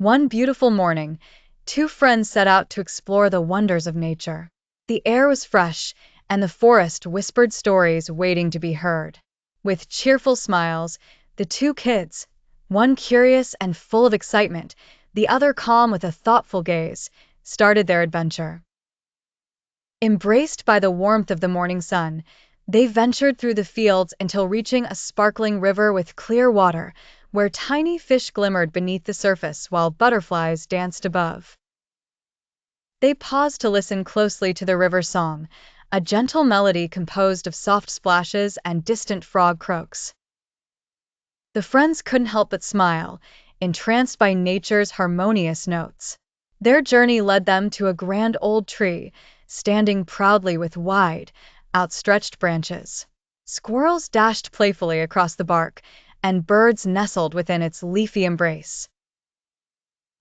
One beautiful morning, two friends set out to explore the wonders of nature. The air was fresh, and the forest whispered stories waiting to be heard. With cheerful smiles, the two kids, one curious and full of excitement, the other calm with a thoughtful gaze, started their adventure. Embraced by the warmth of the morning sun, they ventured through the fields until reaching a sparkling river with clear water, where tiny fish glimmered beneath the surface while butterflies danced above. They paused to listen closely to the river's song, a gentle melody composed of soft splashes and distant frog croaks. The friends couldn't help but smile, entranced by nature's harmonious notes. Their journey led them to a grand old tree, standing proudly with wide, outstretched branches. Squirrels dashed playfully across the bark, and birds nestled within its leafy embrace.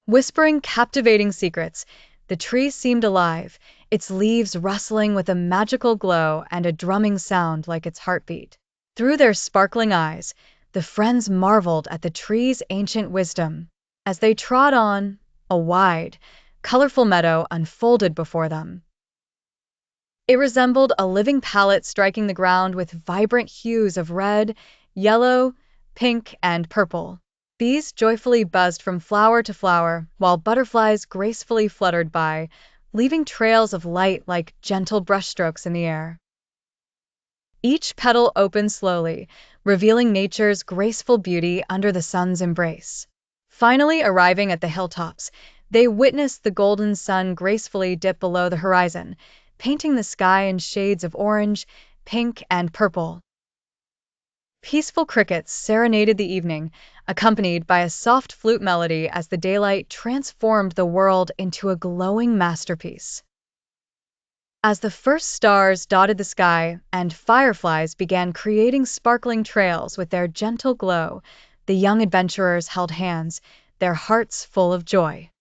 Whispering captivating secrets, the tree seemed alive, its leaves rustling with a magical glow and a drumming sound like its heartbeat. Through their sparkling eyes, the friends marveled at the tree's ancient wisdom. As they trod on, a wide, colorful meadow unfolded before them. It resembled a living palette striking the ground with vibrant hues of red, yellow, pink, and purple. Bees joyfully buzzed from flower to flower, while butterflies gracefully fluttered by, leaving trails of light like gentle brushstrokes in the air. Each petal opened slowly, revealing nature's graceful beauty under the sun's embrace. Finally arriving at the hilltops, they witnessed the golden sun gracefully dip below the horizon, painting the sky in shades of orange, pink, and purple. Peaceful crickets serenaded the evening, accompanied by a soft flute melody as the daylight transformed the world into a glowing masterpiece. As the first stars dotted the sky and fireflies began creating sparkling trails with their gentle glow, the young adventurers held hands, their hearts full of joy.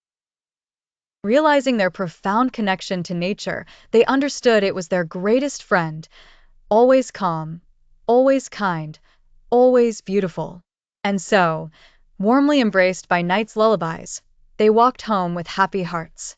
Realizing their profound connection to nature, they understood it was their greatest friend, always calm, always kind, always beautiful. And so, warmly embraced by night's lullabies, they walked home with happy hearts.